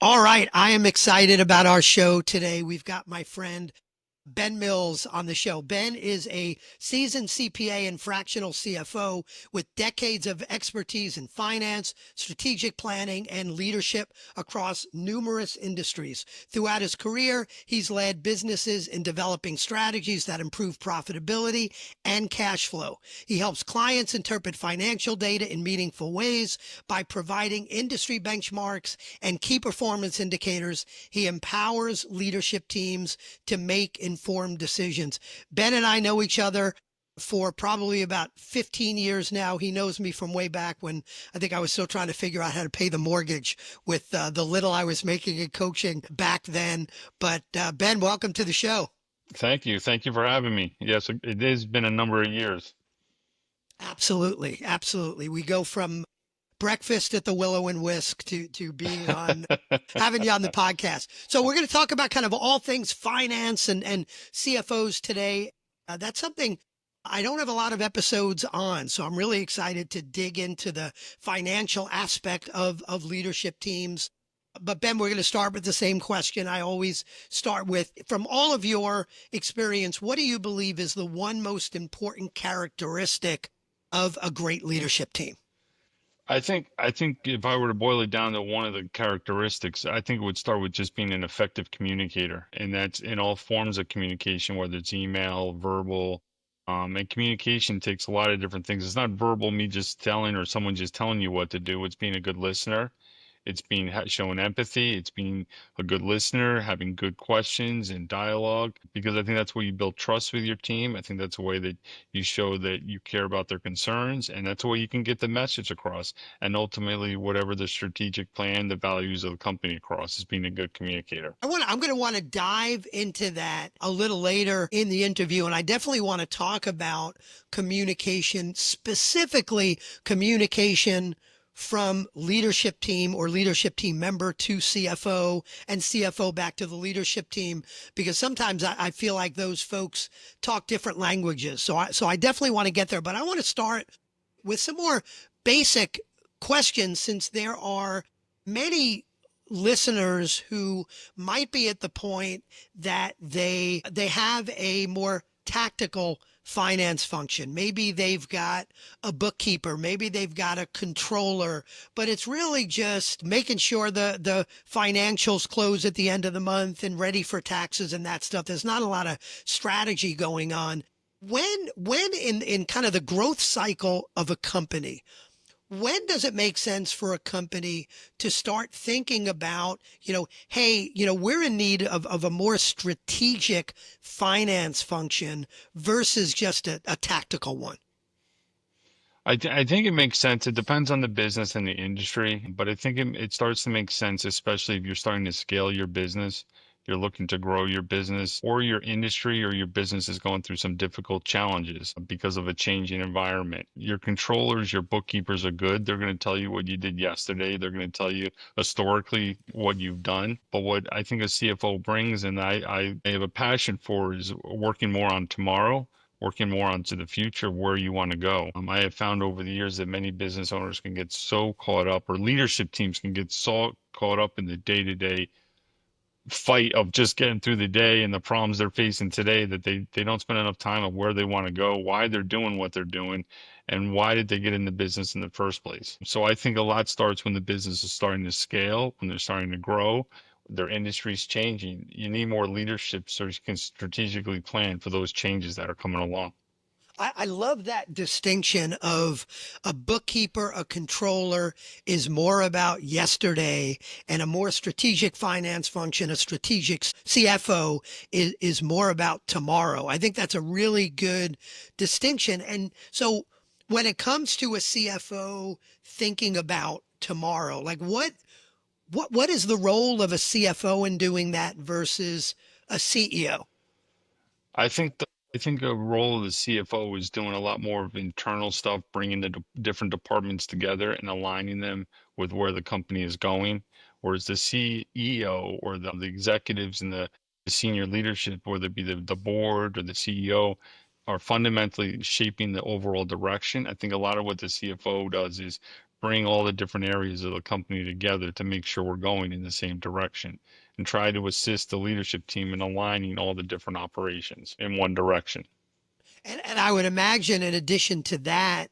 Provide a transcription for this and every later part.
All right, I am excited about our show today. We've got my friend Ben Mills on the show. Ben is a seasoned CPA and fractional CFO with decades of expertise in finance, strategic planning, and leadership across numerous industries. Throughout his career, he's led businesses in developing strategies that improve profitability and cash flow. He helps clients interpret financial data in meaningful ways by providing industry benchmarks and key performance indicators. He empowers leadership teams to make informed decisions. Ben and I know each other for probably about 15 years now. He knows me from way back when I think I was still trying to figure out how to pay the mortgage with the little I was making in coaching back then. But Ben, welcome to the show. Thank you. Thank you for having me. Yes, it has been a number of years. Absolutely. Absolutely. We go from breakfast at the Willow and Whisk to being on having you on the podcast. So we're going to talk about kind of all things finance and CFOs today. That's something I don't have a lot of episodes on, so I'm really excited to dig into the financial aspect of leadership teams. But Ben, we're going to start with the same question I always start with. From all of your experience, what do you believe is the one most important characteristic of a great leadership team? I think if I were to boil it down to one of the characteristics, I think it would start with just being an effective communicator, and that's in all forms of communication, whether it's email, verbal, and communication takes a lot of different things. It's not verbal, me just telling or someone just telling you what to do. It's being a good listener. It's being showing empathy. It's being a good listener, having good questions and dialogue, because I think that's where you build trust with your team. I think that's a way that you show that you care about their concerns, and that's a way you can get the message across. And ultimately, whatever the strategic plan, the values of the company across is being a good communicator. I'm going to want to dive into that a little later in the interview. And I definitely want to talk about communication, specifically communication from leadership team or leadership team member to CFO and CFO back to the leadership team, because sometimes I feel like those folks talk different languages. So I definitely want to get there, but I want to start with some more basic questions since there are many listeners who might be at the point that they have a more tactical finance function. Maybe they've got a bookkeeper, maybe they've got a controller, but it's really just making sure the financials close at the end of the month and ready for taxes and that stuff. There's not a lot of strategy going on. When in kind of the growth cycle of a company, when does it make sense for a company to start thinking about, hey, we're in need of a more strategic finance function versus just a tactical one? I think it makes sense. It depends on the business and the industry, but I think it starts to make sense, especially if you're starting to scale your business, you're looking to grow your business, or your industry or your business is going through some difficult challenges because of a changing environment. Your controllers, your bookkeepers are good. They're going to tell you what you did yesterday. They're going to tell you historically what you've done. But what I think a CFO brings, and I have a passion for, is working more on tomorrow, working more onto the future, where you want to go. I have found over the years that many business owners can get so caught up, or leadership teams can get so caught up in the day-to-day fight of just getting through the day and the problems they're facing today, that they don't spend enough time on where they want to go, why they're doing what they're doing, and why did they get in the business in the first place. So I think a lot starts when the business is starting to scale, when they're starting to grow, their industry's changing. You need more leadership so you can strategically plan for those changes that are coming along. I love that distinction of a bookkeeper, a controller is more about yesterday, and a more strategic finance function, a strategic CFO is more about tomorrow. I think that's a really good distinction. And so when it comes to a CFO thinking about tomorrow, like what is the role of a CFO in doing that versus a CEO? I think I think a role of the CFO is doing a lot more of internal stuff, bringing the different departments together and aligning them with where the company is going. Whereas the CEO or the executives and the senior leadership, whether it be the board or the CEO, are fundamentally shaping the overall direction. I think a lot of what the CFO does is bring all the different areas of the company together to make sure we're going in the same direction and try to assist the leadership team in aligning all the different operations in one direction. And I would imagine, in addition to that,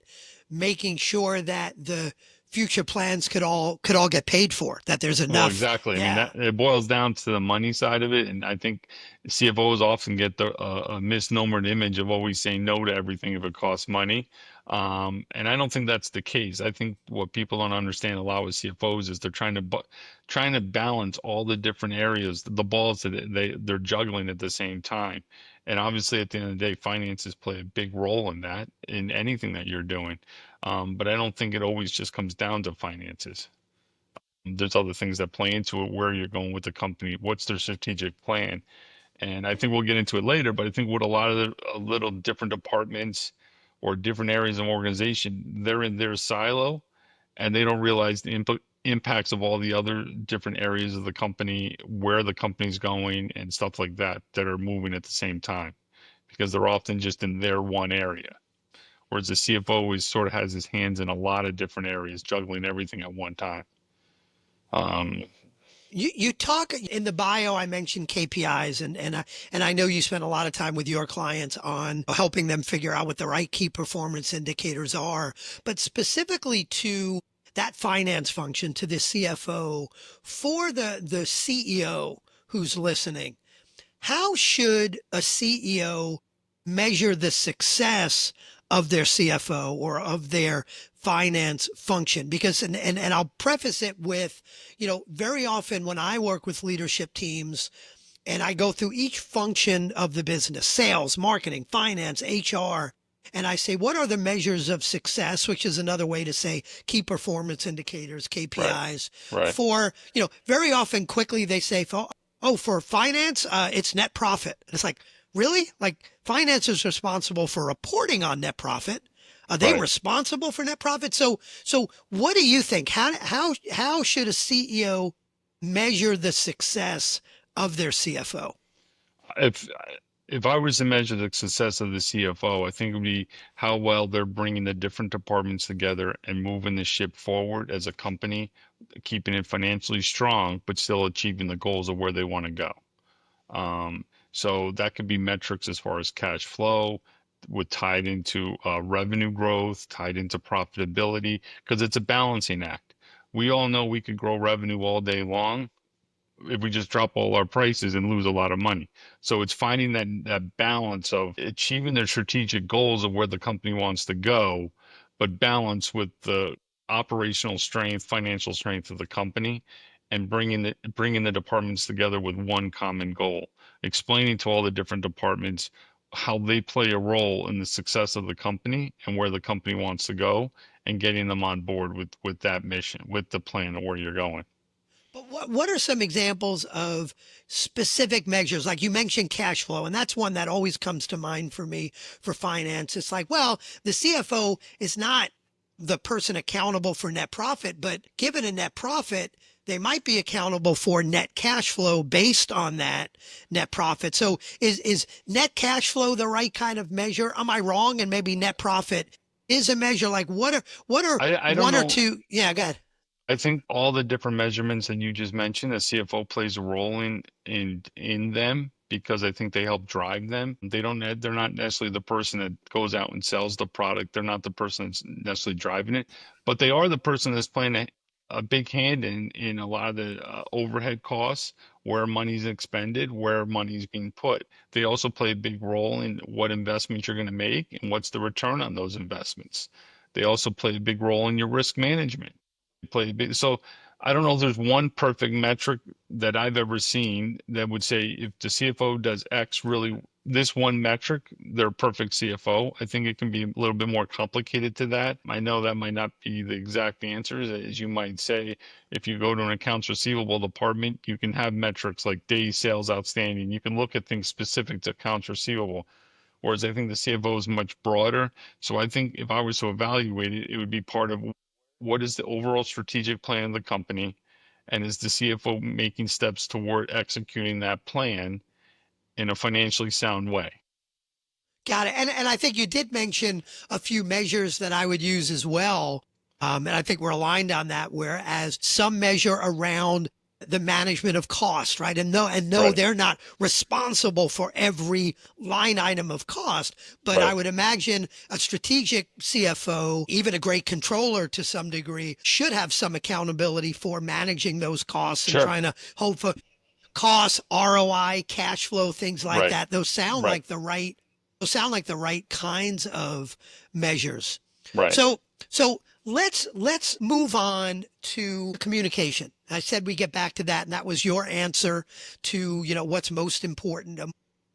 making sure that the future plans could all get paid for, that there's Well, enough. exactly. I mean, Yeah. that it boils down to the money side of it, and I think CFOs often get a misnomered image of always saying no to everything if it costs money. And I don't think that's the case. I think what people don't understand a lot with CFOs is they're trying to balance all the different areas, the balls that they're juggling at the same time. And obviously, at the end of the day, finances play a big role in that, in anything that you're doing. But I don't think it always just comes down to finances. There's other things that play into it, where you're going with the company, what's their strategic plan. And I think we'll get into it later, but I think with a lot of the a little different departments or different areas of organization, they're in their silo and they don't realize the impacts of all the other different areas of the company, where the company's going and stuff like that that are moving at the same time, because they're often just in their one area. Whereas the CFO is sort of has his hands in a lot of different areas, juggling everything at one time. Um, You talk in the bio. I mentioned KPIs, and I know you spend a lot of time with your clients on helping them figure out what the right key performance indicators are, but specifically to that finance function, to the CFO, for the CEO who's listening. How should a CEO measure the success of their CFO or of their finance function? Because, and I'll preface it with, very often when I work with leadership teams and I go through each function of the business, sales, marketing, finance, HR, and I say, what are the measures of success, which is another way to say key performance indicators, right, KPIs, right, for, very often quickly they say, oh, for finance, it's net profit. And it's like, really? Like, finance is responsible for reporting on net profit. Are they right. responsible for net profit? So what do you think? How should a CEO measure the success of their CFO? If if I was to measure the success of the CFO, I think it would be how well they're bringing the different departments together and moving the ship forward as a company, keeping it financially strong, but still achieving the goals of where they want to go. So that could be metrics as far as cash flow, with tied into revenue growth, tied into profitability, because it's a balancing act. We all know we could grow revenue all day long if we just drop all our prices and lose a lot of money. So it's finding that balance of achieving their strategic goals of where the company wants to go, but balance with the operational strength, financial strength of the company, and bringing the departments together with one common goal, explaining to all the different departments how they play a role in the success of the company and where the company wants to go, and getting them on board with that mission, with the plan of where you're going. But what are some examples of specific measures? Like you mentioned cash flow, and that's one that always comes to mind for me for finance. It's like, well, the CFO is not the person accountable for net profit, but given a net profit, they might be accountable for net cash flow based on that net profit. So is net cash flow the right kind of measure? Am I wrong? And maybe net profit is a measure. Like what are I don't one or know. two? Yeah, go ahead. I think all the different measurements that you just mentioned, the CFO plays a role in them, because I think they help drive them. They're not necessarily the person that goes out and sells the product. They're not the person that's necessarily driving it, but they are the person that's playing a big hand in a lot of the overhead costs, where money's expended, where money's being put. They also play a big role in what investments you're going to make and what's the return on those investments. They also play a big role in your risk management. Play big. So I don't know if there's one perfect metric that I've ever seen that would say if the CFO does X really, this one metric, they're a perfect CFO. I think it can be a little bit more complicated to that. I know that might not be the exact answers, as you might say. If you go to an accounts receivable department, you can have metrics like days sales outstanding. You can look at things specific to accounts receivable. Whereas I think the CFO is much broader. So I think if I was to evaluate it, it would be part of what is the overall strategic plan of the company, and is the CFO making steps toward executing that plan in a financially sound way? Got it. And I think you did mention a few measures that I would use as well. And I think we're aligned on that, whereas some measure around the management of cost, right? And no, Right. they're not responsible for every line item of cost, but I Right. would imagine a strategic CFO, even a great controller to some degree, should have some accountability for managing those costs and Sure. trying to hope for costs, ROI, cash flow, things like Right. that. Right. Those sound like the right kinds of measures. Right. So let's move on to communication. I said we get back to that, and that was your answer to, what's most important.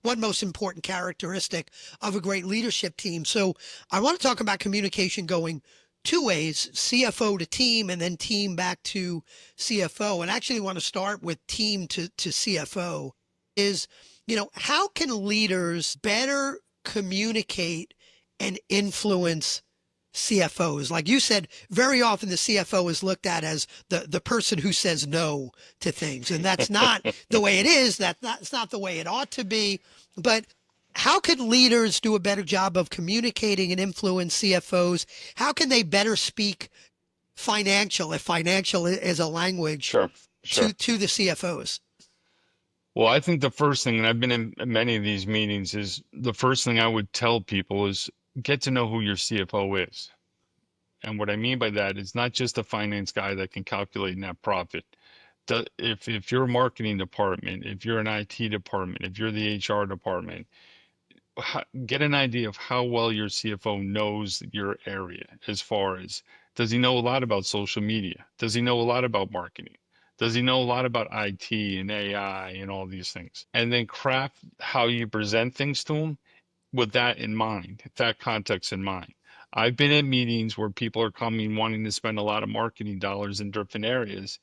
One most important characteristic of a great leadership team. So I want to talk about communication going two ways, CFO to team and then team back to CFO. And actually want to start with team to CFO is, how can leaders better communicate and influence CFOs? Like you said, very often the CFO is looked at as the person who says no to things. And that's not the way it is. It's not the way it ought to be. But how could leaders do a better job of communicating and influence CFOs? How can they better speak financial, if financial is a language, Sure. Sure. to the CFOs? Well, I think the first thing, and I've been in many of these meetings, is the first thing I would tell people is get to know who your CFO is. And what I mean by that is not just a finance guy that can calculate net profit. If you're a marketing department, if you're an IT department, if you're the HR department, get an idea of how well your CFO knows your area as far as does he know a lot about social media? Does he know a lot about marketing? Does he know a lot about IT and AI and all these things? And then craft how you present things to him with that in mind, that context in mind. I've been at meetings where people are coming wanting to spend a lot of marketing dollars in different areas,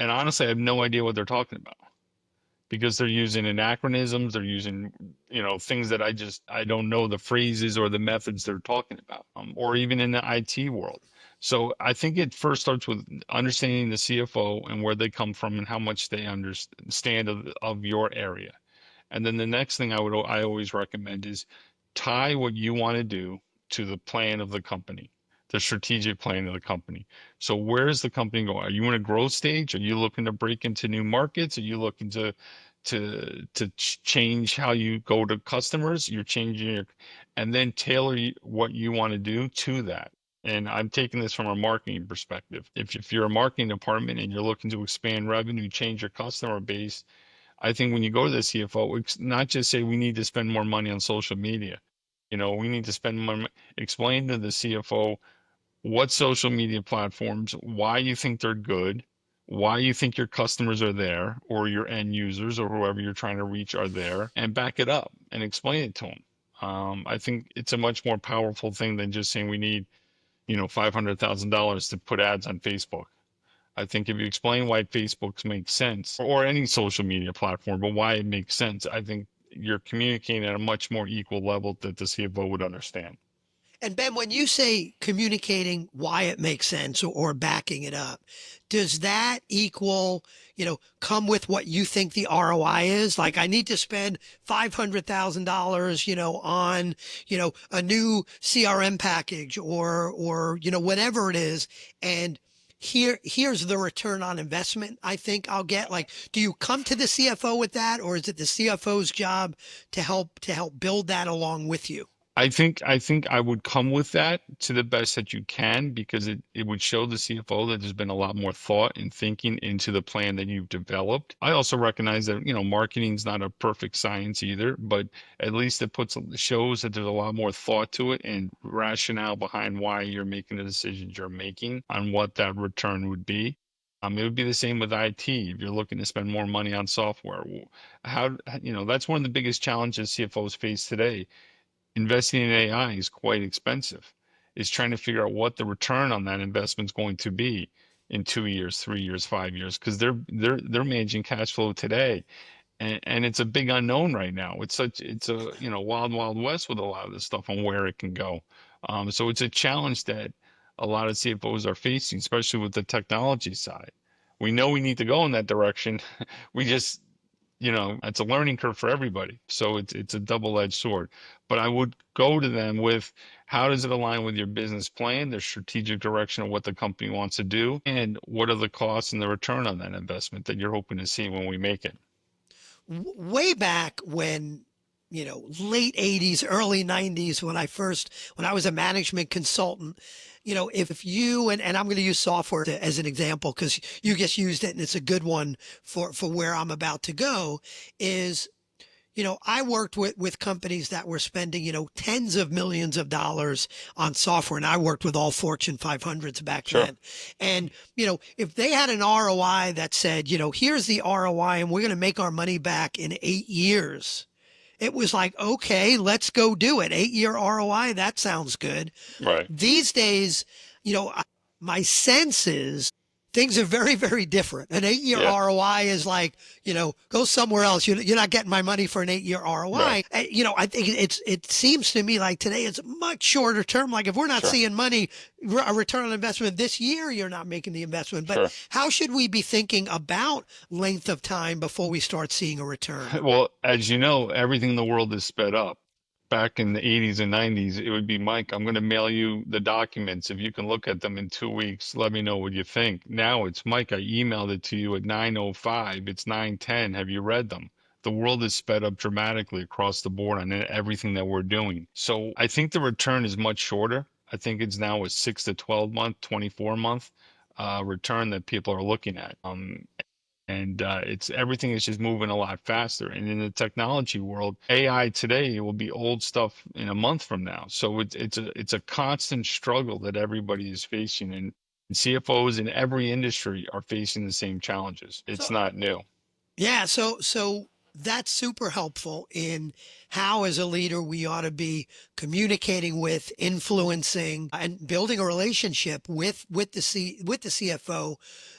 and honestly, I have no idea what they're talking about because they're using anachronisms, they're using, things that I don't know the phrases or the methods they're talking about, or even in the IT world. So I think it first starts with understanding the CFO and where they come from and how much they understand of your area. And then the next thing I always recommend is tie what you want to do to the plan of the company, the strategic plan of the company. So where is the company going? Are you in a growth stage? Are you looking to break into new markets? Are you looking to change how you go to customers? You're changing and then tailor what you want to do to that. And I'm taking this from a marketing perspective. If you're a marketing department and you're looking to expand revenue, change your customer base, I think when you go to the CFO, it's not just say we need to spend more money on social media. We need to spend more, explain to the CFO what social media platforms, why you think they're good, why you think your customers are there, or your end users, or whoever you're trying to reach are there, and back it up and explain it to them. I think it's a much more powerful thing than just saying we need, $500,000 to put ads on Facebook. I think if you explain why Facebook makes sense, or any social media platform, but why it makes sense, I think you're communicating at a much more equal level that the CFO would understand. And Ben, when you say communicating why it makes sense or backing it up, does that equal, come with what you think the ROI is? Like I need to spend $500,000, on, a new CRM package or, whatever it is. And here's the return on investment I think I'll get. Like, do you come to the CFO with that, or is it the CFO's job to help build that along with you? I think I would come with that to the best that you can because it would show the CFO that there's been a lot more thought and thinking into the plan that you've developed. I also recognize that, marketing is not a perfect science either, but at least it shows that there's a lot more thought to it and rationale behind why you're making the decisions you're making on what that return would be. It would be the same with IT. If you're looking to spend more money on software, that's one of the biggest challenges CFOs face today. Investing in AI is quite expensive. Is trying to figure out what the return on that investment is going to be in 2 years, 3 years, 5 years, because they're managing cash flow today, and it's a big unknown right now. It's a wild west with a lot of this stuff on where it can go. So it's a challenge that a lot of CFOs are facing, especially with the technology side. We know we need to go in that direction. We just it's a learning curve for everybody. So it's a double-edged sword. But I would go to them with, how does it align with your business plan, the strategic direction of what the company wants to do, and what are the costs and the return on that investment that you're hoping to see when we make it? Way back when, late 80s, early 90s, when I was a management consultant, if you, and I'm going to use software as an example because you just used it and it's a good one for where I'm about to go, is I worked with companies that were spending, tens of millions of dollars on software. And I worked with all Fortune 500s back Sure. then. And, if they had an ROI that said, here's the ROI and we're going to make our money back in 8 years, it was like, okay, let's go do it. 8-year ROI. That sounds good. Right. These days, my sense is things are very, very different. An 8-year Yeah. ROI is like, go somewhere else. You're not getting my money for an 8-year Right. ROI. I think it seems to me like today it's much shorter term. Like if we're not Sure. seeing money, a return on investment this year, you're not making the investment. But Sure. how should we be thinking about length of time before we start seeing a return? Well, as you know, everything in the world is sped up. Back in the 80s and 90s, it would be, Mike, I'm going to mail you the documents. If you can look at them in 2 weeks, let me know what you think. Now it's, Mike, I emailed it to you at 9:05. It's 9:10. Have you read them? The world is sped up dramatically across the board on everything that we're doing. So I think the return is much shorter. I think it's now a 6 to 12 month, 24-month return that people are looking at. And it's everything is just moving a lot faster. And in the technology world, AI today will be old stuff in a month from now. So it's a constant struggle that everybody is facing, and CFOs in every industry are facing the same challenges. It's So not new. yeah, so that's super helpful in how, as a leader, we ought to be communicating with, influencing, and building a relationship with the CFO.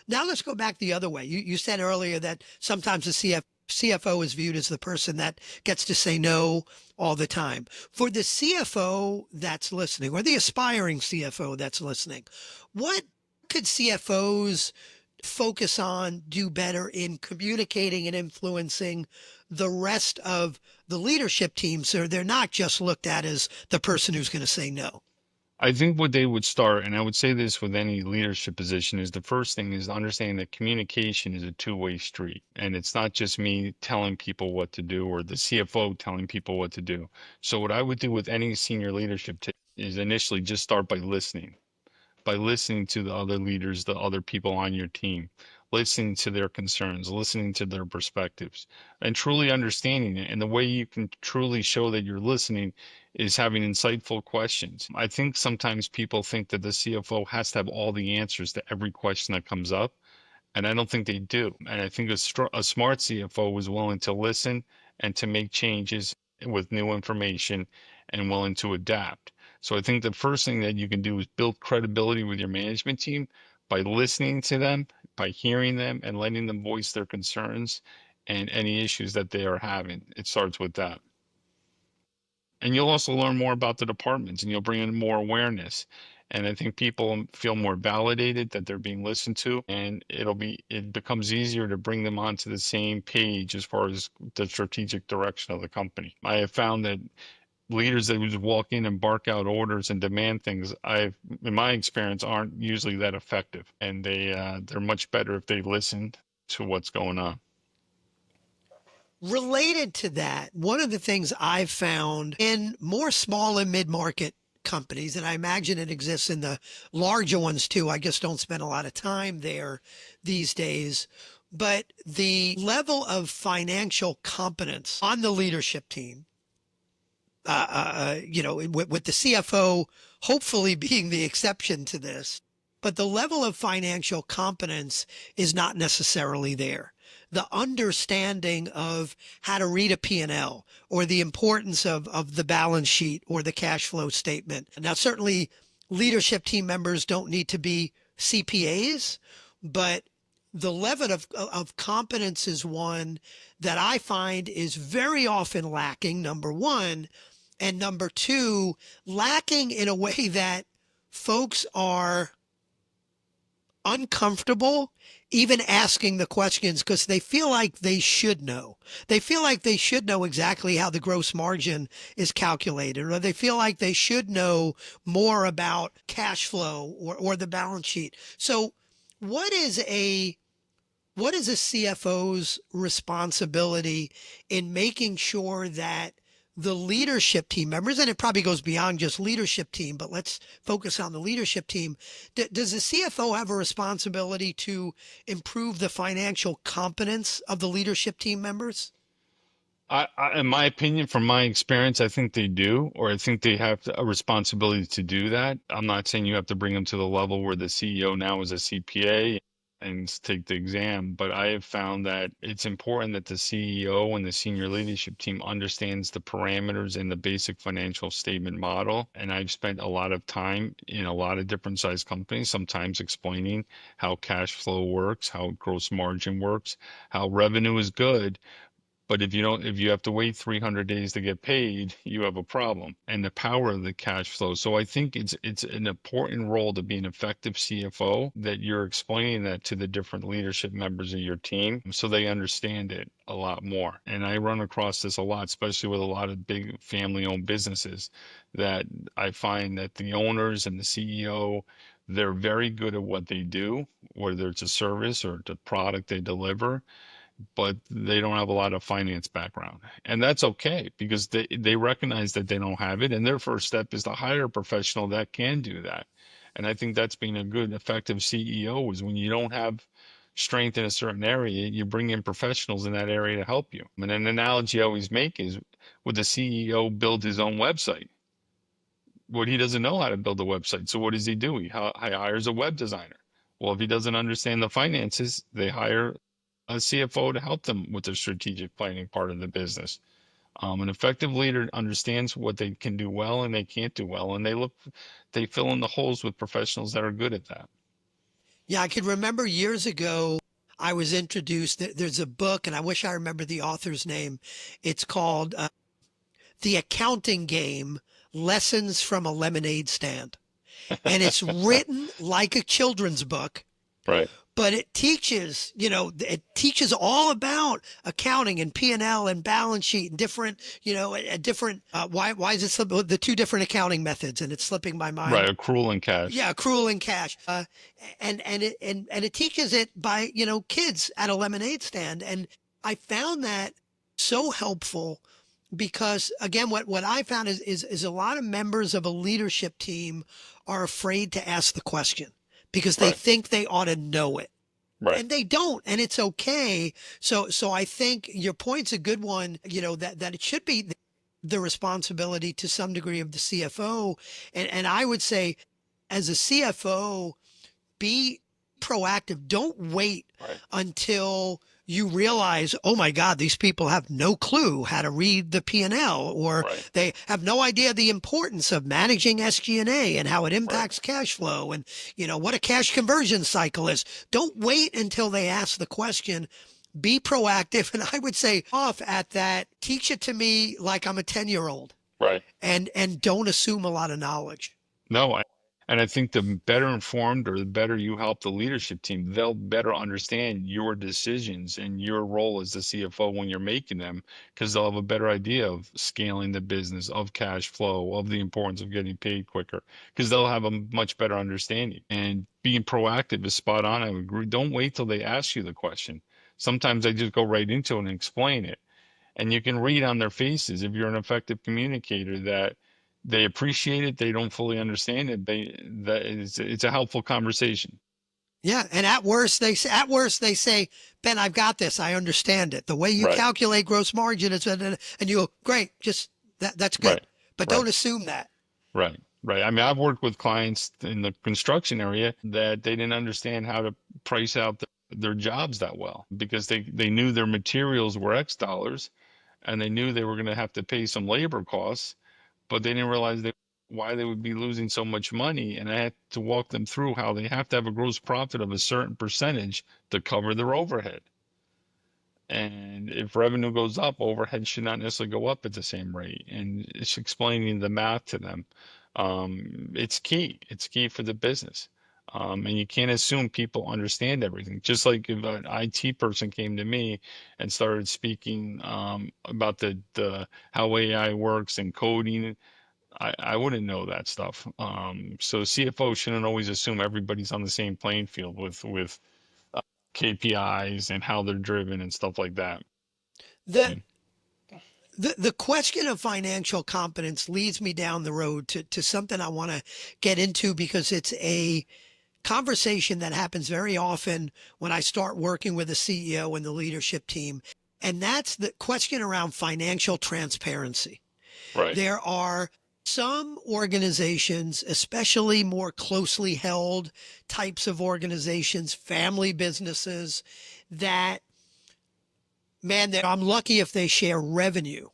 Now let's go back the other way. You said earlier that sometimes the CFO is viewed as the person that gets to say no all the time. For the CFO that's listening, or the aspiring CFO that's listening, what could CFOs focus on, do better in communicating and influencing the rest of the leadership team so they're not just looked at as the person who's going to say no? I think what they would start, and I would say this with any leadership position, is the first thing is understanding that communication is a two-way street. And it's not just me telling people what to do or the CFO telling people what to do. So what I would do with any senior leadership team is initially just start by listening to the other leaders, the other people on your team, listening to their concerns, listening to their perspectives, and truly understanding it. And the way you can truly show that you're listening is having insightful questions. I think sometimes people think that the CFO has to have all the answers to every question that comes up. And I don't think they do. And I think a smart CFO was willing to listen and to make changes with new information and willing to adapt. So I think the first thing that you can do is build credibility with your management team by listening to them, by hearing them, and letting them voice their concerns and any issues that they are having. It starts with that. And you'll also learn more about the departments and you'll bring in more awareness. And I think people feel more validated that they're being listened to, and it becomes easier to bring them onto the same page as far as the strategic direction of the company. I have found that leaders that just walk in and bark out orders and demand things, in my experience, aren't usually that effective, and they're much better if they listen to what's going on. Related to that, one of the things I've found in more small and mid-market companies, and I imagine it exists in the larger ones too, I just don't spend a lot of time there these days, but the level of financial competence on the leadership team, with the CFO hopefully being the exception to this, but the level of financial competence is not necessarily there. The understanding of how to read a P&L or the importance of the balance sheet or the cash flow statement. Now, certainly leadership team members don't need to be CPAs, but the level of competence is one that I find is very often lacking, number one. And number two, lacking in a way that folks are uncomfortable even asking the questions because they feel like they should know. They feel like they should know exactly how the gross margin is calculated, or they feel like they should know more about cash flow or the balance sheet. So, what is a what is a CFO's responsibility in making sure that the leadership team members, and it probably goes beyond just leadership team, but let's focus on the leadership team. Does the CFO have a responsibility to improve the financial competence of the leadership team members? In my opinion, from my experience, I think they do, or I think they have a responsibility to do that. I'm not saying you have to bring them to the level where the CEO now is a CPA and take the exam, but I have found that it's important that the CEO and the senior leadership team understands the parameters and the basic financial statement model. And I've spent a lot of time in a lot of different size companies, sometimes explaining how cash flow works, how gross margin works, how revenue is good, but if you have to wait 300 days to get paid, you have a problem. And the power of the cash flow. So I think it's an important role to be an effective CFO that you're explaining that to the different leadership members of your team so they understand it a lot more. And I run across this a lot, especially with a lot of big family-owned businesses, that I find that the owners and the CEO, they're very good at what they do, whether it's a service or the product they deliver, but they don't have a lot of finance background. And that's okay because they recognize that they don't have it. And their first step is to hire a professional that can do that. And I think that's being a good, effective CEO is when you don't have strength in a certain area, you bring in professionals in that area to help you. And an analogy I always make is would the CEO build his own website? Well, he doesn't know how to build a website. So what does he do? He hires a web designer. Well, if he doesn't understand the finances, they hire a CFO to help them with the strategic planning part of the business. An effective leader understands what they can do well and they can't do well, and they fill in the holes with professionals that are good at that. Yeah, I can remember years ago, I was introduced. There's a book, and I wish I remember the author's name. It's called The Accounting Game Lessons from a Lemonade Stand. And it's written like a children's book, Right, but it teaches, it teaches all about accounting and P&L and L and balance sheet and different, a different, why is it the two different accounting methods? And it's slipping my mind. right, accrual and cash. Yeah, accrual and cash. And it teaches it by, kids at a lemonade stand. And I found that so helpful because again, what I found is a lot of members of a leadership team are afraid to ask the question because they Right, think they ought to know it. right, And they don't, and it's okay. So I think your point's a good one, that it should be the responsibility to some degree of the CFO. And I would say as a CFO, be proactive. Don't wait right, until you realize, oh my God, these people have no clue how to read the P&L, or right, they have no idea the importance of managing SG&A and how it right, impacts cash flow and, what a cash conversion cycle is. Don't wait until they ask the question. Be proactive. And I would say off at that, teach it to me like I'm a 10-year-old right. and don't assume a lot of knowledge. No, and I think the better informed or the better you help the leadership team, they'll better understand your decisions and your role as the CFO when you're making them, because they'll have a better idea of scaling the business, of cash flow, of the importance of getting paid quicker, because they'll have a much better understanding. And being proactive is spot on. I agree. Don't wait till they ask you the question. Sometimes I just go right into it and explain it. And you can read on their faces if you're an effective communicator that they appreciate it, they don't fully understand it, that it's a helpful conversation. Yeah, and at worst they say, Ben, I've got this. I understand it. The way you Right, calculate gross margin is, and you go, great, just that's good. right, But right, don't assume that. right, right. I mean, I've worked with clients in the construction area that they didn't understand how to price out their jobs that well because they knew their materials were X dollars and they knew they were going to have to pay some labor costs, but they didn't realize why they would be losing so much money. And I had to walk them through how they have to have a gross profit of a certain percentage to cover their overhead. And if revenue goes up, overhead should not necessarily go up at the same rate. And it's explaining the math to them. It's key. It's key for the business. And you can't assume people understand everything. Just like if an IT person came to me and started speaking about the how AI works and coding, I wouldn't know that stuff. So CFO shouldn't always assume everybody's on the same playing field with KPIs and how they're driven and stuff like that. The the question of financial competence leads me down the road to something I want to get into because it's a conversation that happens very often when I start working with a CEO and the leadership team. And that's the question around financial transparency. Right. There are some organizations, especially more closely held types of organizations, family businesses, that, man, I'm lucky if they share revenue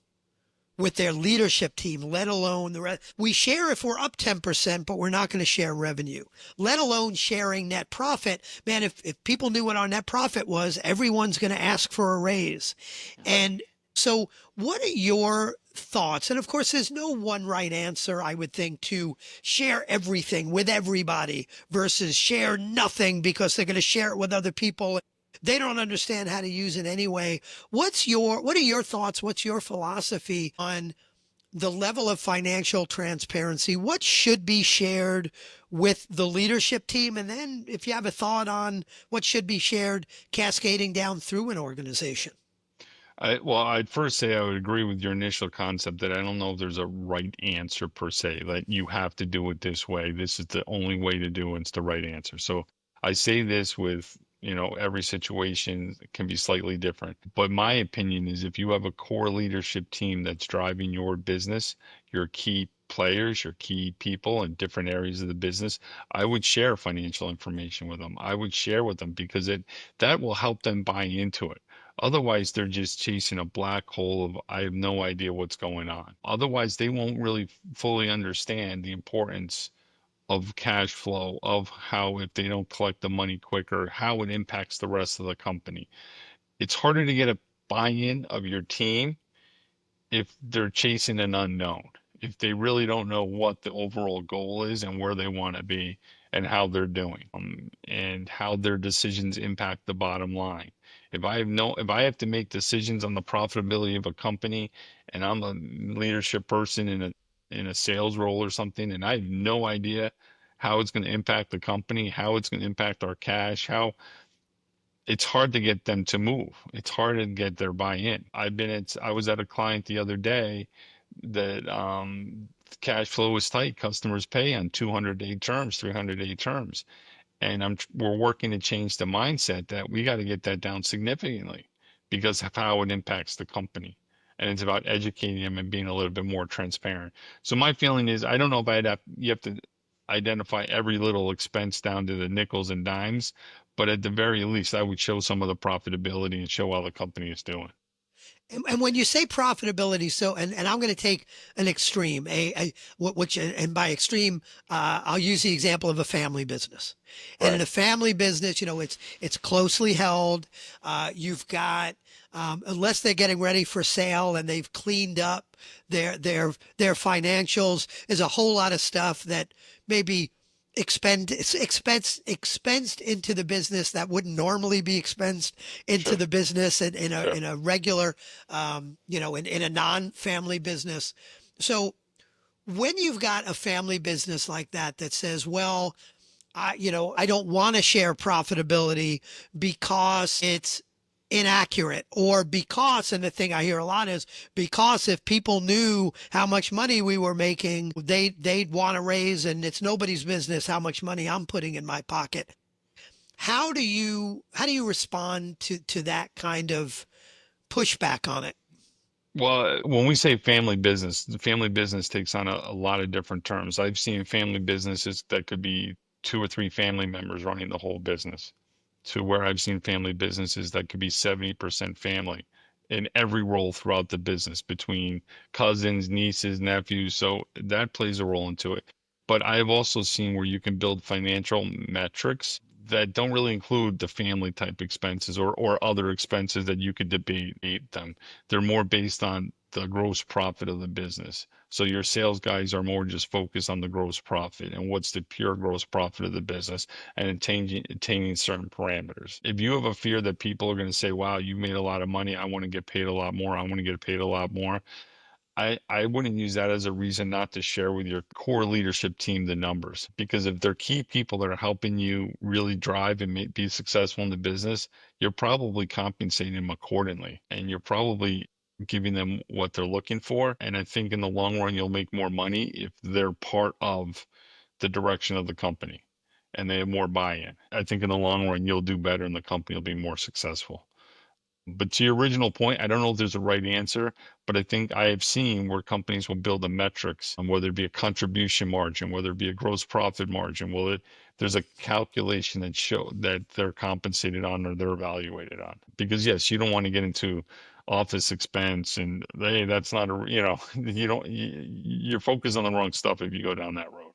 with their leadership team, let alone the rest. We share if we're up 10%, but we're not going to share revenue, let alone sharing net profit. Man, if people knew what our net profit was, everyone's going to ask for a raise. Right. And so what are your thoughts? And of course, there's no one right answer, I would think, to share everything with everybody versus share nothing because they're going to share it with other people. They don't understand how to use it anyway. What are your thoughts? What's your philosophy on the level of financial transparency? What should be shared with the leadership team? And then if you have a thought on what should be shared cascading down through an organization. Well, I'd first say I would agree with your initial concept that I don't know if there's a right answer per se, that you have to do it this way. This is the only way to do it. It's the right answer. So I say this with, every situation can be slightly different. But my opinion is if you have a core leadership team that's driving your business, your key players, your key people in different areas of the business, I would share financial information with them. I would share with them because that will help them buy into it. Otherwise, they're just chasing a black hole of I have no idea what's going on. Otherwise, they won't really fully understand the importance of cash flow, of how if they don't collect the money quicker, how it impacts the rest of the company. It's harder to get a buy-in of your team if they're chasing an unknown, if they really don't know what the overall goal is and where they want to be and how they're doing, and how their decisions impact the bottom line. If I have to make decisions on the profitability of a company and I'm a leadership person in a sales role or something, and I have no idea how it's going to impact the company, how it's going to impact our cash, how it's hard to get them to move. It's hard to get their buy-in. I was at a client the other day that cash flow was tight. Customers pay on 200-day terms, 300-day terms. And we're working to change the mindset that we got to get that down significantly because of how it impacts the company. And it's about educating them and being a little bit more transparent. So my feeling is, I don't know if you have to identify every little expense down to the nickels and dimes, but at the very least, I would show some of the profitability and show how the company is doing. And when you say profitability, so and I'm going to take an extreme, which and by extreme, I'll use the example of a family business. And in Right. a family business, it's closely held. You've got unless they're getting ready for sale and they've cleaned up their financials, there's a whole lot of stuff that maybe expensed into the business that wouldn't normally be expensed into Sure. the business Sure. in a regular in a non-family business. So when you've got a family business like that says, well, I don't want to share profitability because it's inaccurate or because, and the thing I hear a lot is because if people knew how much money we were making, they'd want to raise, and it's nobody's business how much money I'm putting in my pocket. How do you respond to that kind of pushback on it? Well, when we say family business, the family business takes on a lot of different terms. I've seen family businesses that could be two or three family members running the whole business, to where I've seen family businesses that could be 70% family in every role throughout the business between cousins, nieces, nephews. So that plays a role into it. But I've also seen where you can build financial metrics that don't really include the family type expenses or other expenses that you could debate them. They're more based on the gross profit of the business. So your sales guys are more just focused on the gross profit and what's the pure gross profit of the business and attaining certain parameters. If you have a fear that people are going to say, wow, you made a lot of money, I want to get paid a lot more, I want to get paid a lot more, I wouldn't use that as a reason not to share with your core leadership team the numbers, because if they're key people that are helping you really drive and be successful in the business, you're probably compensating them accordingly and you're probably giving them what they're looking for. And I think in the long run, you'll make more money if they're part of the direction of the company and they have more buy-in. I think in the long run, you'll do better and the company will be more successful. But to your original point, I don't know if there's a right answer, but I think I have seen where companies will build the metrics, whether it be a contribution margin, whether it be a gross profit margin, there's a calculation that show that they're compensated on or they're evaluated on. Because yes, you don't want to get into office expense and hey, that's not a, you don't, you're focused on the wrong stuff if you go down that road.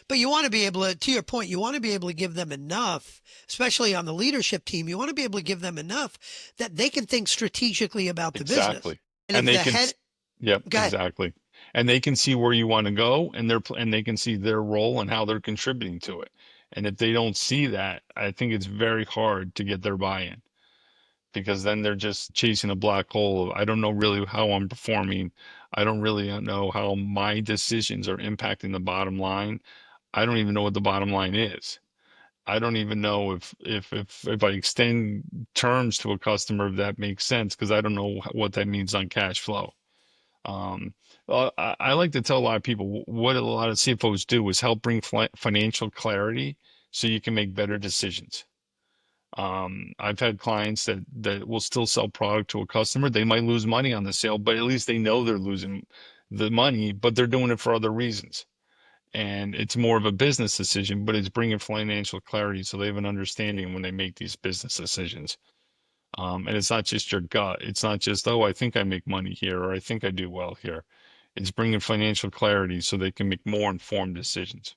But you want to be able to your point, you want to be able to give them enough, especially on the leadership team. You want to be able to give them enough that they can think strategically about the business. Exactly. And And if the they can, head, yep, go ahead. exactly. And they can see where you want to go and and they can see their role and how they're contributing to it. And if they don't see that, I think it's very hard to get their buy-in because then they're just chasing a black hole of, I don't know really how I'm performing. I don't really know how my decisions are impacting the bottom line. I don't even know what the bottom line is. I don't even know if I extend terms to a customer, if that makes sense, because I don't know what that means on cash flow. Um, I like to tell a lot of people what a lot of CFOs do is help bring financial clarity so you can make better decisions. I've had clients that will still sell product to a customer. They might lose money on the sale, but at least they know they're losing the money, but they're doing it for other reasons. And it's more of a business decision, but it's bringing financial clarity so they have an understanding when they make these business decisions. And it's not just your gut. It's not just, oh, I think I make money here or I think I do well here. It's bringing financial clarity so they can make more informed decisions.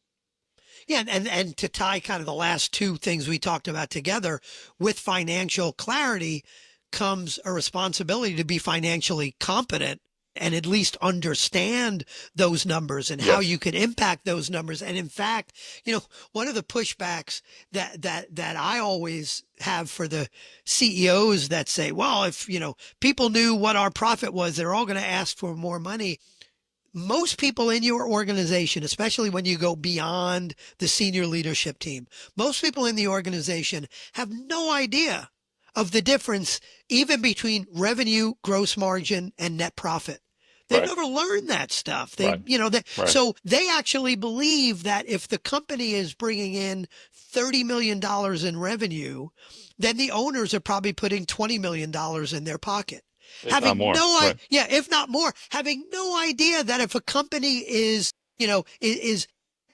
Yeah, and to tie kind of the last two things we talked about together, with financial clarity comes a responsibility to be financially competent and at least understand those numbers and how Yes. you can impact those numbers. And in fact, one of the pushbacks that I always have for the CEOs that say, well, if people knew what our profit was, they're all going to ask for more money. Most people in your organization, especially when you go beyond the senior leadership team, most people in the organization have no idea of the difference even between revenue, gross margin, and net profit. They've Right. never learned that stuff. Right. Right. So they actually believe that if the company is bringing in $30 million in revenue, then the owners are probably putting $20 million in their pocket. If not more. Right. Yeah, if not more, having no idea that if a company is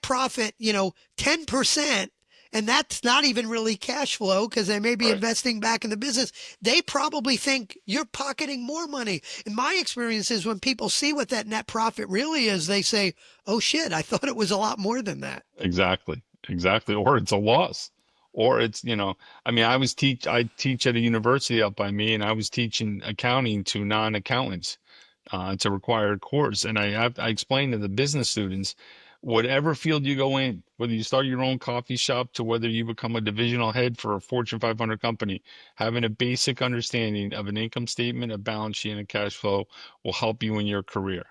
profit, 10%, and that's not even really cash flow because they may be Right. investing back in the business, they probably think you're pocketing more money. In my experience is when people see what that net profit really is, they say, oh shit, I thought it was a lot more than that. Exactly. Exactly. Or it's a loss. Or it's, I mean, I teach at a university up by me and I was teaching accounting to non-accountants. It's a required course. And I explained to the business students, whatever field you go in, whether you start your own coffee shop to whether you become a divisional head for a Fortune 500 company, having a basic understanding of an income statement, a balance sheet, and a cash flow will help you in your career.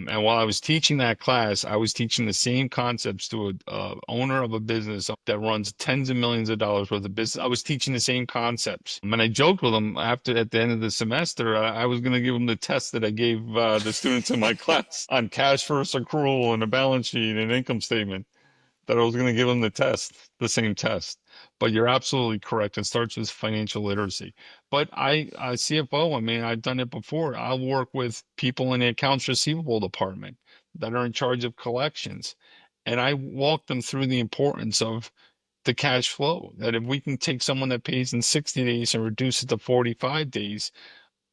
And while I was teaching that class, I was teaching the same concepts to a owner of a business that runs tens of millions of dollars worth of business. I was teaching the same concepts. And I joked with him at the end of the semester, I was going to give him the test that I gave the students in my class on cash versus accrual and a balance sheet and income statement, that I was going to give them the same test. But you're absolutely correct. It starts with financial literacy. But CFO, I mean, I've done it before. I'll work with people in the accounts receivable department that are in charge of collections. And I walk them through the importance of the cash flow, that if we can take someone that pays in 60 days and reduce it to 45 days,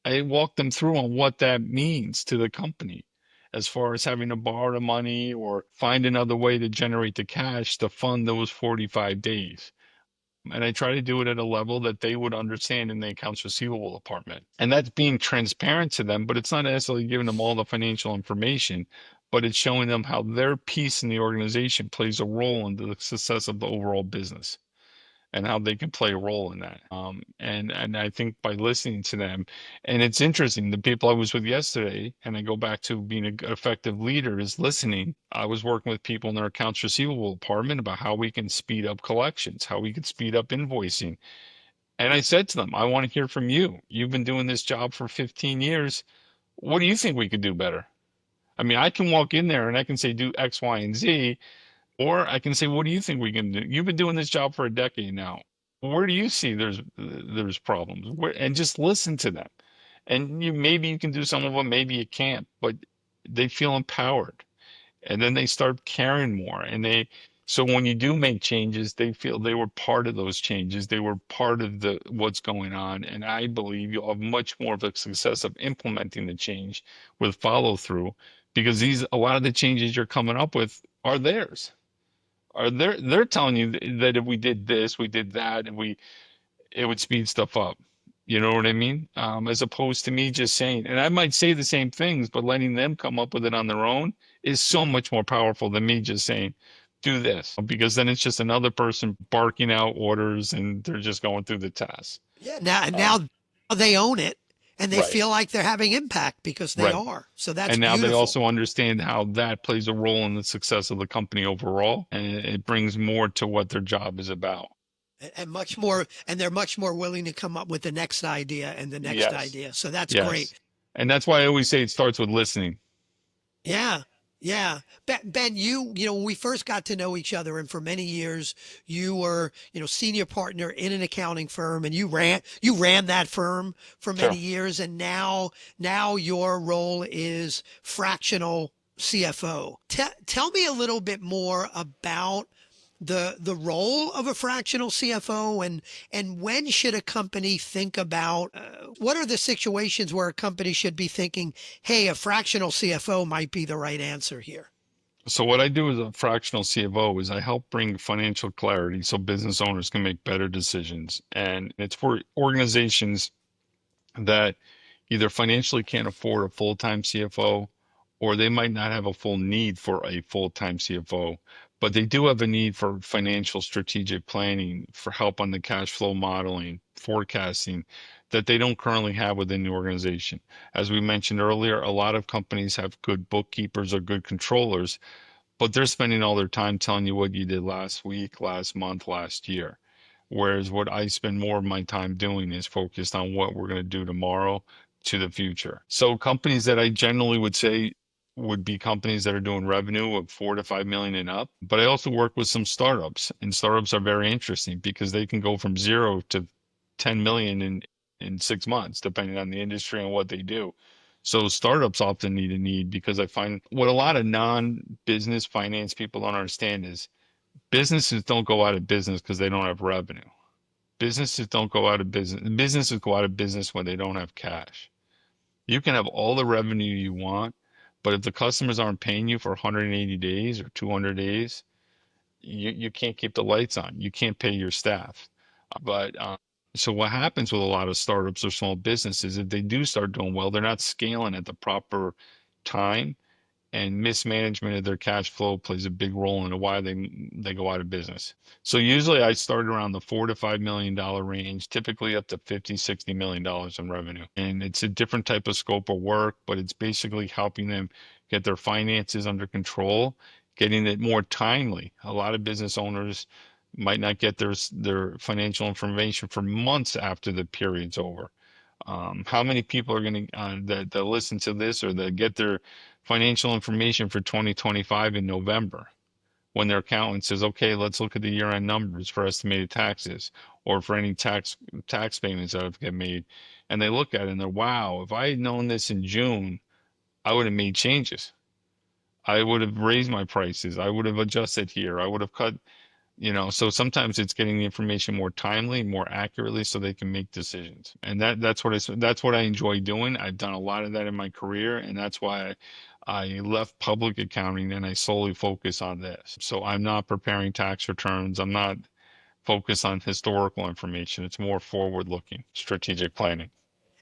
I walk them through on what that means to the company as far as having to borrow the money or find another way to generate the cash to fund those 45 days. And I try to do it at a level that they would understand in the accounts receivable department. And that's being transparent to them, but it's not necessarily giving them all the financial information, but it's showing them how their piece in the organization plays a role in the success of the overall business and how they can play a role in that. And I think by listening to them, and it's interesting, the people I was with yesterday, and I go back to being an effective leader is listening. I was working with people in their accounts receivable department about how we can speed up collections, how we can speed up invoicing. And I said to them, I want to hear from you. You've been doing this job for 15 years. What do you think we could do better? I mean, I can walk in there and I can say, do X, Y, and Z. Or I can say, what do you think we can do? You've been doing this job for a decade now. Where do you see there's problems? Where, and just listen to them. And you maybe you can do some of them, maybe you can't, but they feel empowered. And then they start caring more. And they so when you do make changes, they feel they were part of those changes. They were part of the what's going on. And I believe you'll have much more of a success of implementing the change with follow through because these a lot of the changes you're coming up with are theirs are they're telling you that if we did this, we did that, and we it would speed stuff up. You know what I mean? As opposed to me just saying, and I might say the same things, but letting them come up with it on their own is so much more powerful than me just saying, do this, because then it's just another person barking out orders and they're just going through the tasks. Yeah, now Um, they own it and they right, feel like they're having impact because they right. are. So that's And now they beautiful. also understand how that plays a role in the success of the company overall, and it brings more to what their job is about. And much more, and they're much more willing to come up with the next idea and the next Yes. idea. So that's great. Yes. And that's why I always say it starts with listening. Yeah. Yeah. Ben, when we first got to know each other and for many years, you were, senior partner in an accounting firm and you ran that firm for many Sure. years. And now your role is fractional CFO. Tell me a little bit more about the role of a fractional CFO and when should a company think about what are the situations where a company should be thinking, hey, a fractional CFO might be the right answer here. So what I do as a fractional CFO is I help bring financial clarity so business owners can make better decisions. And it's for organizations that either financially can't afford a full-time CFO or they might not have a full need for a full-time CFO, but they do have a need for financial strategic planning, for help on the cash flow modeling, forecasting that they don't currently have within the organization. As we mentioned earlier, a lot of companies have good bookkeepers or good controllers, but they're spending all their time telling you what you did last week, last month, last year. Whereas what I spend more of my time doing is focused on what we're going to do tomorrow to the future. So companies that I generally would say would be companies that are doing revenue of 4 to 5 million and up. But I also work with some startups, and startups are very interesting because they can go from 0 to 10 million in 6 months, depending on the industry and what they do. So startups often need a need because I find what a lot of non-business finance people don't understand is businesses don't go out of business because they don't have revenue. Businesses don't go out of business. Businesses go out of business when they don't have cash. You can have all the revenue you want, but if the customers aren't paying you for 180 days or 200 days, you can't keep the lights on. You can't pay your staff. But so what happens with a lot of startups or small businesses, if they do start doing well, they're not scaling at the proper time and mismanagement of their cash flow plays a big role in why they go out of business. So usually I start around the $4 to $5 million range, typically up to 50, $60 million in revenue. And it's a different type of scope of work, but it's basically helping them get their finances under control, getting it more timely. A lot of business owners might not get their financial information for months after the period's over. How many people are going to that listen to this or that get their financial information for 2025 in November when their accountant says, "Okay, let's look at the year-end numbers for estimated taxes or for any tax payments that have get made," and they look at it and they're, "Wow, if I had known this in June, I would have made changes. I would have raised my prices. I would have adjusted here. I would have cut." So sometimes it's getting the information more timely, more accurately, so they can make decisions. And that's what I enjoy doing. I've done a lot of that in my career, and that's why I left public accounting and I solely focus on this. So I'm not preparing tax returns. I'm not focus on historical information. It's more forward-looking strategic planning.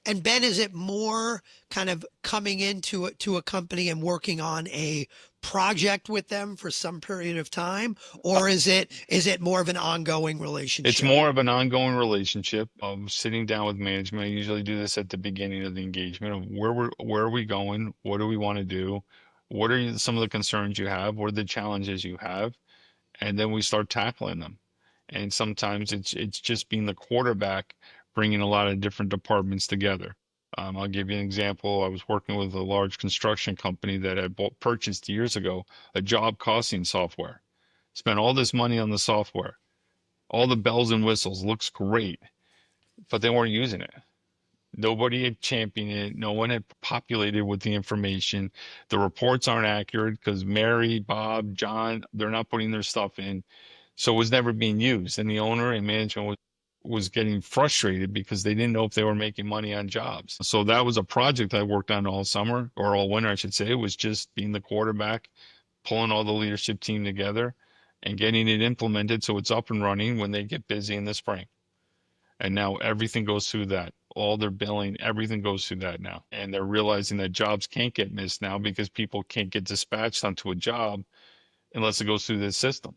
And Ben, is it more kind of coming into it to a company and working on a project with them for some period of time, or is it more of an ongoing It's relationship? more of an ongoing relationship of sitting down with management. I usually do this at the beginning of the engagement of where are we going? What do we want to do? What are some of the concerns you have? What are the challenges you have? And then we start tackling them. And sometimes it's just being the quarterback, bringing a lot of different departments together. I'll give you an example. I was working with a large construction company that I purchased years ago a job costing software. Spent all this money on the software, all the bells and whistles, looks great, but they weren't using it. Nobody had championed it. No one had populated with the information. The reports aren't accurate because Mary, Bob, John, they're not putting their stuff in. So it was never being used. And the owner and management was getting frustrated because they didn't know if they were making money on jobs. So that was a project I worked on all summer, or all winter, I should say. It was just being the quarterback, pulling all the leadership team together and getting it implemented so it's up and running when they get busy in the spring. And now everything goes through that. All their billing, everything goes through that now. And they're realizing that jobs can't get missed now because people can't get dispatched onto a job unless it goes through this system.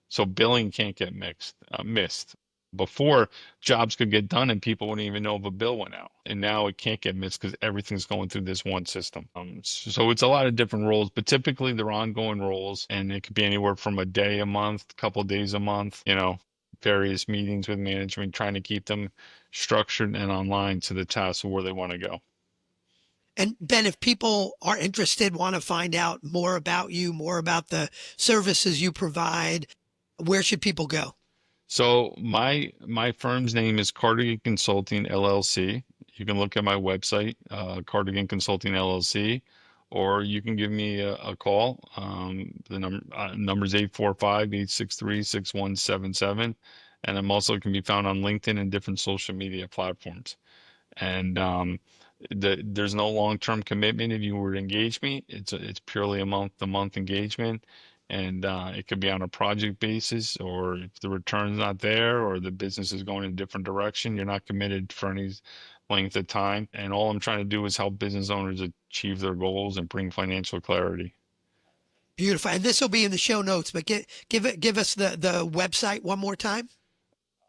So billing can't get missed. Before, jobs could get done and people wouldn't even know if a bill went out. And now it can't get missed because everything's going through this one system. So it's a lot of different roles, but typically they're ongoing roles, and it could be anywhere from a day a month, a couple of days a month, various meetings with management, trying to keep them structured and online to the task of where they want to go. And Ben, if people are interested, want to find out more about you, more about the services you provide, where should people go? So my firm's name is Cardigan Consulting LLC. You can look at my website, Cardigan Consulting LLC, or you can give me a call. The number's 845-863-6177. And I'm also can be found on LinkedIn and different social media platforms. And there's no long-term commitment. If you were to engage me, it's purely a month-to-month engagement, and it could be on a project basis, or if the return's not there, or the business is going in a different direction, you're not committed for any length of time. And all I'm trying to do is help business owners achieve their goals and bring financial clarity. Beautiful. And this will be in the show notes, but give us the website one more time.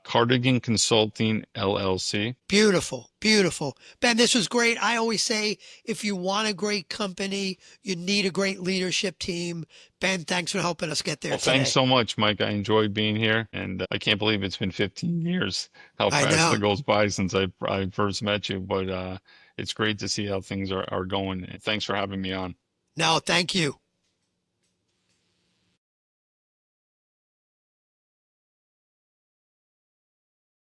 Cardigan Consulting LLC. Beautiful, beautiful. Ben, this was great. I always say if you want a great company, you need a great leadership team. Ben, thanks for helping us get there Well, thanks today. so much, Mike. I enjoyed being here, and I can't believe it's been 15 years. How I fast know. it goes by since I first met you. But it's great to see how things are going. And thanks for having me on. No, thank you.